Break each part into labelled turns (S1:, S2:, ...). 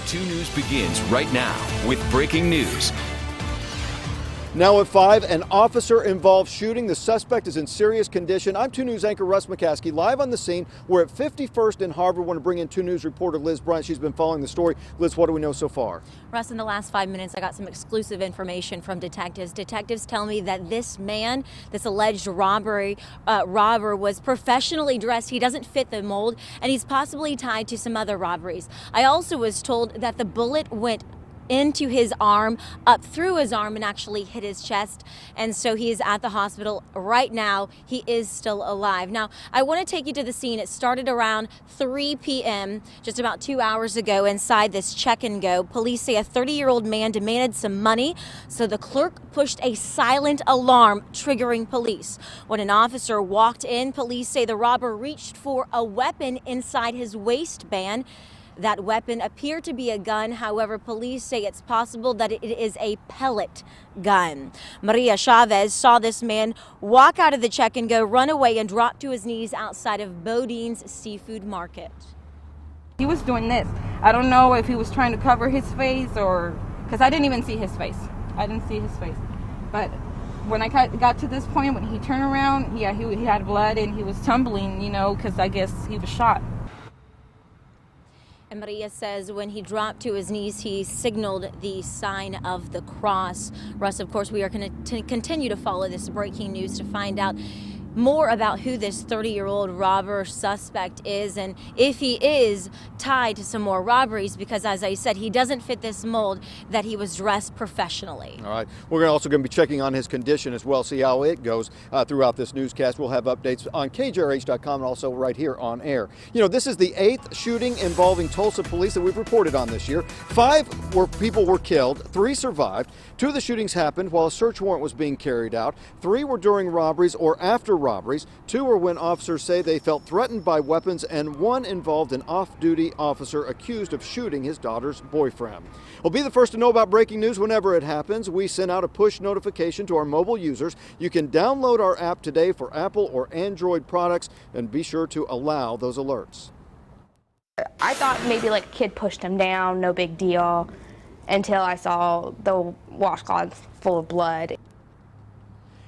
S1: 2 News begins right now with breaking news.
S2: Now at 5, an officer-involved shooting. The suspect is in serious condition. I'm 2 News anchor Russ McCaskey live on the scene. We're at 51st and Harvard. I want to bring in 2 News reporter Liz Bryant. She's been following the story. Liz, what do we know so far?
S3: Russ, in the last 5 minutes, I got some exclusive information from detectives. Detectives tell me that this man, this alleged robber, was professionally dressed. He doesn't fit the mold, and he's possibly tied to some other robberies. I also was told that the bullet went into his arm, up through his arm, and actually hit his chest. And so he is at the hospital right now. He is still alive. Now, I want to take you to the scene. It started around 3 p.m., just about 2 hours ago, inside this check and go. Police say a 30-year-old man demanded some money, so the clerk pushed a silent alarm, triggering police. When an officer walked in, police say the robber reached for a weapon inside his waistband. That weapon appeared to be a gun. However, police say it's possible that it is a pellet gun. Maria Chavez saw this man walk out of the check and go, run away, and drop to his knees outside of Bodine's seafood market.
S4: He was doing this. I don't know if he was trying to cover his face or, because I didn't even see his face. I didn't see his face. But when I got to this point, when he turned around, yeah, he had blood and he was tumbling, you know, because I guess he was shot.
S3: And Maria says when he dropped to his knees, he signaled the sign of the cross. Russ, of course, we are going to continue to follow this breaking news to find out more about who this 30-year-old robber suspect is and if he is tied to some more robberies, because as I said, he doesn't fit this mold that he was dressed professionally.
S2: All right. We're also going to be checking on his condition as well, see how it goes throughout this newscast. We'll have updates on KJRH.com and also right here on air. You know, this is the 8th shooting involving Tulsa police that we've reported on this year. 5 people were killed, 3 survived. 2 of the shootings happened while a search warrant was being carried out. 3 were during robberies or after robberies. 2 were when officers say they felt threatened by weapons, and 1 involved an off-duty officer accused of shooting his daughter's boyfriend. We'll be the first to know about breaking news whenever it happens. We send out a push notification to our mobile users. You can download our app today for Apple or Android products, and be sure to allow those alerts.
S5: I thought maybe like a kid pushed him down, no big deal, until I saw the washcloth full of blood.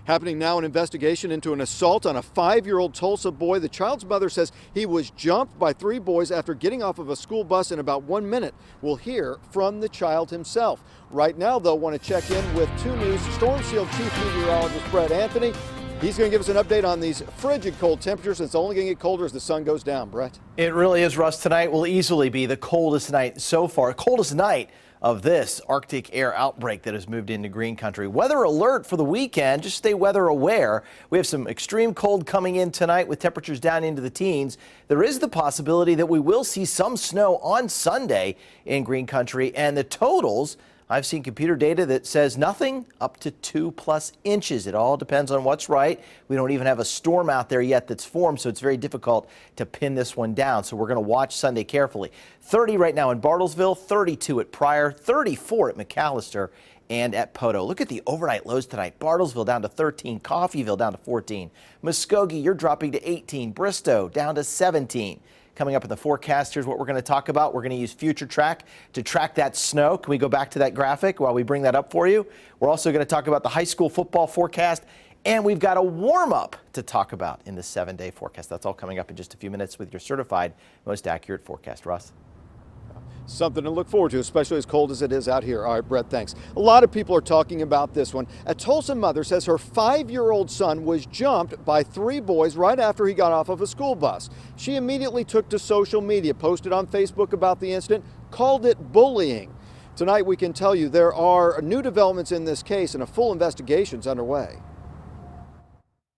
S2: Happening now, an investigation into an assault on a 5-year-old Tulsa boy. The child's mother says he was jumped by 3 boys after getting off of a school bus in about 1 minute. We'll hear from the child himself. Right now, though, want to check in with 2 News Storm Shield Chief Meteorologist Brett Anthony. He's going to give us an update on these frigid cold temperatures. It's only going to get colder as the sun goes down. Brett?
S6: It really is, Russ. Tonight will easily be the coldest night so far. Coldest night of this Arctic air outbreak that has moved into green country. Weather alert for the weekend. Just stay weather aware. We have some extreme cold coming in tonight with temperatures down into the teens. There is the possibility that we will see some snow on Sunday in green country, and the totals, I've seen computer data that says nothing up to 2+ inches. It all depends on what's right. We don't even have a storm out there yet that's formed, so it's very difficult to pin this one down. So we're going to watch Sunday carefully. 30 right now in Bartlesville, 32 at Pryor, 34 at McAllister, and at Poto. Look at the overnight lows tonight. Bartlesville down to 13, Coffeyville down to 14. Muskogee, you're dropping to 18. Bristow down to 17. Coming up in the forecast, here's what we're going to talk about. We're going to use Future Track to track that snow. Can we go back to that graphic while we bring that up for you? We're also going to talk about the high school football forecast, and we've got a warm-up to talk about in the 7-day forecast. That's all coming up in just a few minutes with your certified most accurate forecast. Russ?
S2: Something to look forward to, especially as cold as it is out here. All right, Brett, thanks. A lot of people are talking about this one. A Tulsa mother says her 5-year-old son was jumped by 3 boys right after he got off of a school bus. She immediately took to social media, posted on Facebook about the incident, called it bullying. Tonight, we can tell you there are new developments in this case and a full investigation is underway.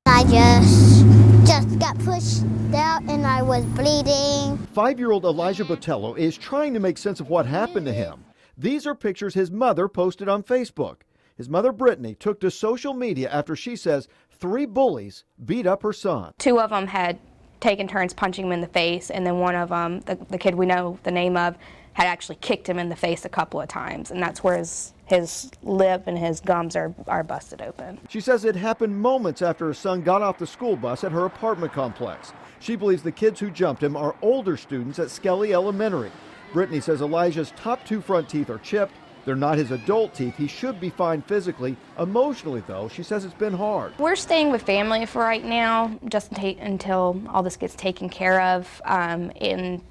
S7: I just got pushed out and I was bleeding.
S2: 5-year-old Elijah Botello is trying to make sense of what happened to him. These are pictures his mother posted on Facebook. His mother, Brittany, took to social media after she says 3 bullies beat up her son.
S5: 2 of them had taken turns punching him in the face, and then one of them, the kid we know the name of, had actually kicked him in the face a couple of times, and that's where his lip and his gums are busted open.
S2: She says it happened moments after her son got off the school bus at her apartment complex. She believes the kids who jumped him are older students at Skelly Elementary. Brittany says Elijah's top 2 front teeth are chipped. They're not his adult teeth. He should be fine physically. Emotionally, though, she says it's been hard.
S5: We're staying with family for right now, just until all this gets taken care of. And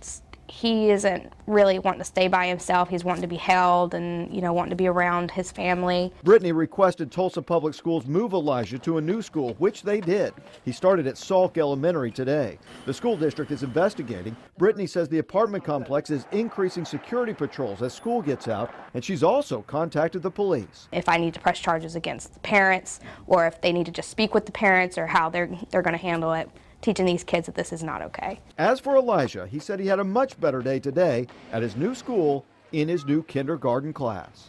S5: he isn't really wanting to stay by himself. He's wanting to be held and, wanting to be around his family.
S2: Brittany requested Tulsa Public Schools move Elijah to a new school, which they did. He started at Salk Elementary today. The school district is investigating. Brittany says the apartment complex is increasing security patrols as school gets out, and she's also contacted the police.
S5: If I need to press charges against the parents, or if they need to just speak with the parents, or how they're going to handle it, teaching these kids that this is not okay.
S2: As for Elijah, he said he had a much better day today at his new school in his new kindergarten class.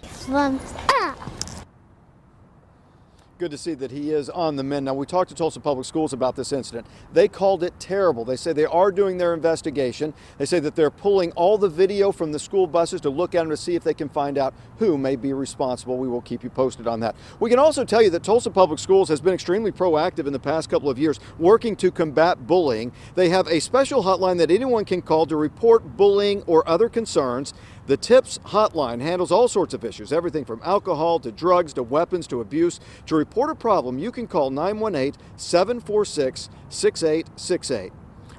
S2: Good to see that he is on the mend. Now, we talked to Tulsa Public Schools about this incident. They called it terrible. They say they are doing their investigation. They say that they're pulling all the video from the school buses to look at them to see if they can find out who may be responsible. We will keep you posted on that. We can also tell you that Tulsa Public Schools has been extremely proactive in the past couple of years working to combat bullying. They have a special hotline that anyone can call to report bullying or other concerns. The TIPS hotline handles all sorts of issues, everything from alcohol to drugs to weapons to abuse. To report a problem, you can call 918-746-6868.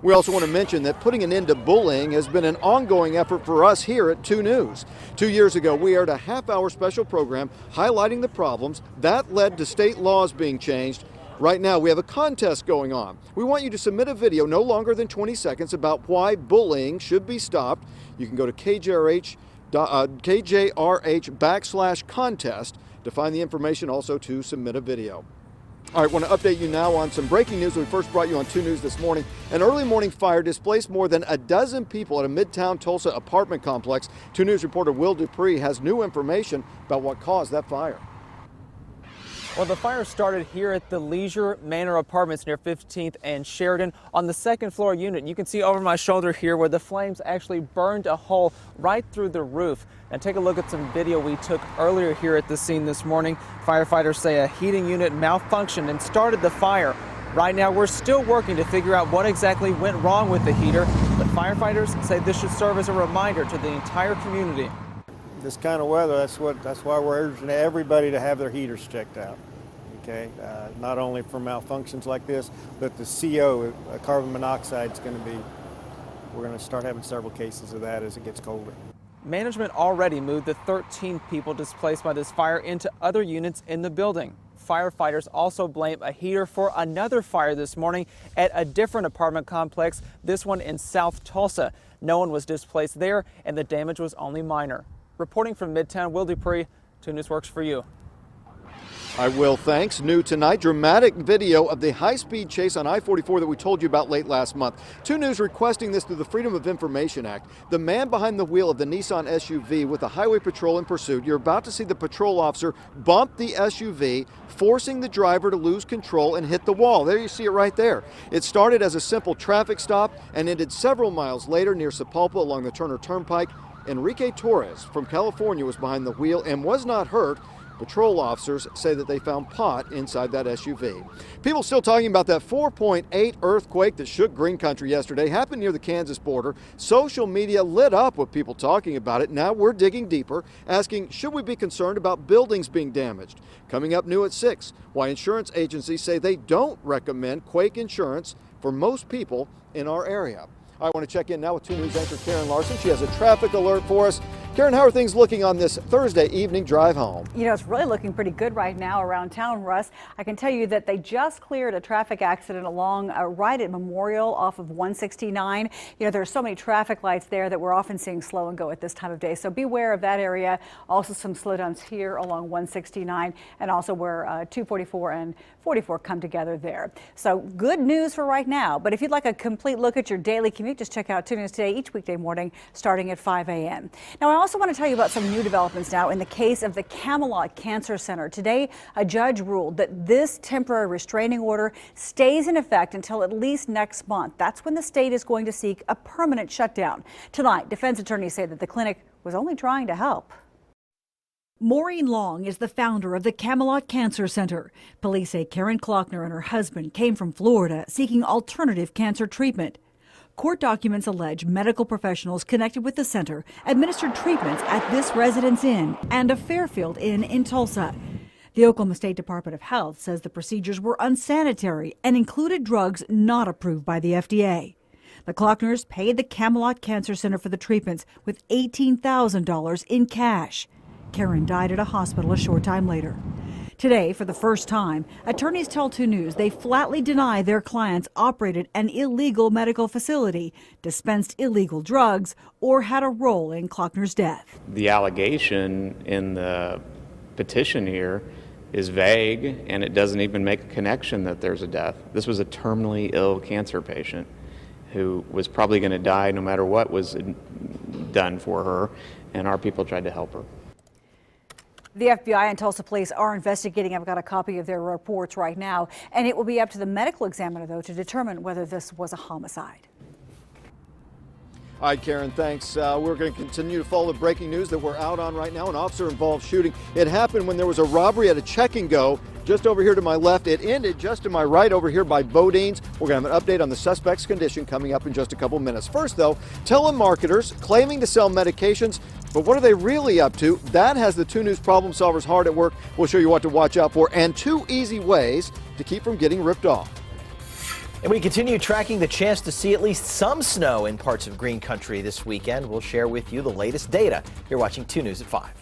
S2: We also want to mention that putting an end to bullying has been an ongoing effort for us here at 2 News. 2 years ago, we aired a half-hour special program highlighting the problems. That led to state laws being changed. Right now, we have a contest going on. We want you to submit a video no longer than 20 seconds about why bullying should be stopped. You can go to KJRH/contest to find the information, also to submit a video. All right, I want to update you now on some breaking news. We first brought you on 2 News this morning. An early morning fire displaced more than a dozen people at a Midtown Tulsa apartment complex. 2 News reporter Will Dupree has new information about what caused that fire.
S8: Well, the fire started here at the Leisure Manor Apartments near 15th and Sheridan on the 2nd floor unit. You can see over my shoulder here where the flames actually burned a hole right through the roof. And take a look at some video we took earlier here at the scene this morning. Firefighters say a heating unit malfunctioned and started the fire. Right now, we're still working to figure out what exactly went wrong with the heater, but firefighters say this should serve as a reminder to the entire community.
S9: This kind of weather, that's why we're urging everybody to have their heaters checked out. Okay, not only for malfunctions like this, but the CO, carbon monoxide, is going to be. We're going to start having several cases of that as it gets colder.
S8: Management already moved the 13 people displaced by this fire into other units in the building. Firefighters also blame a heater for another fire this morning at a different apartment complex, this one in South Tulsa. No one was displaced there, and the damage was only minor. Reporting from Midtown, Will Dupree, 2 News Works for you.
S2: I will, thanks. New tonight, dramatic video of the high-speed chase on I-44 that we told you about late last month. 2 News requesting this through the Freedom of Information Act. The man behind the wheel of the Nissan SUV with the highway patrol in pursuit. You're about to see the patrol officer bump the SUV, forcing the driver to lose control and hit the wall. There you see it right there. It started as a simple traffic stop and ended several miles later near Sapulpa along the Turner Turnpike. Enrique Torres from California was behind the wheel and was not hurt. Patrol officers say that they found pot inside that SUV. People still talking about that 4.8 earthquake that shook Green Country yesterday. Happened near the Kansas border. Social media lit up with people talking about it. Now we're digging deeper, asking, should we be concerned about buildings being damaged? Coming up new at 6, why insurance agencies say they don't recommend quake insurance for most people in our area. I want to check in now with 2 News anchor Karen Larson. She has a traffic alert for us. Karen, how are things looking on this Thursday evening drive home?
S10: You know, it's really looking pretty good right now around town, Russ. I can tell you that they just cleared a traffic accident along right at Memorial off of 169. You know, there are so many traffic lights there that we're often seeing slow and go at this time of day. So beware of that area. Also some slowdowns here along 169 and also where 244 and 44 come together there. So good news for right now. But if you'd like a complete look at your daily commute, just check out 2 News Today each weekday morning starting at 5 a.m. Now, I also want to tell you about some new developments now in the case of the Camelot Cancer Center. Today, a judge ruled that this temporary restraining order stays in effect until at least next month. That's when the state is going to seek a permanent shutdown. Tonight, defense attorneys say that the clinic was only trying to help.
S11: Maureen Long is the founder of the Camelot Cancer Center. Police say Karen Klockner and her husband came from Florida seeking alternative cancer treatment. Court documents allege medical professionals connected with the center administered treatments at this Residence Inn and a Fairfield Inn in Tulsa. The Oklahoma State Department of Health says the procedures were unsanitary and included drugs not approved by the FDA. The Klockners paid the Camelot Cancer Center for the treatments with $18,000 in cash. Karen died at a hospital a short time later. Today, for the first time, attorneys tell 2 News they flatly deny their clients operated an illegal medical facility, dispensed illegal drugs, or had a role in Klockner's death.
S12: The allegation in the petition here is vague, and it doesn't even make a connection that there's a death. This was a terminally ill cancer patient who was probably going to die no matter what was done for her, and our people tried to help her.
S10: The FBI and Tulsa police are investigating. I've got a copy of their reports right now, and it will be up to the medical examiner, though, to determine whether this was a homicide.
S2: All right, Karen, thanks. We're going to continue to follow the breaking news that we're out on right now. An officer-involved shooting. It happened when there was a robbery at a check-and-go just over here to my left. It ended just to my right over here by Bodine's. We're going to have an update on the suspect's condition coming up in just a couple minutes. First, though, telemarketers claiming to sell medications, but what are they really up to? That has the 2 News problem solvers hard at work. We'll show you what to watch out for and 2 easy ways to keep from getting ripped off.
S6: And we continue tracking the chance to see at least some snow in parts of green country this weekend. We'll share with you the latest data. You're watching 2 News at 5.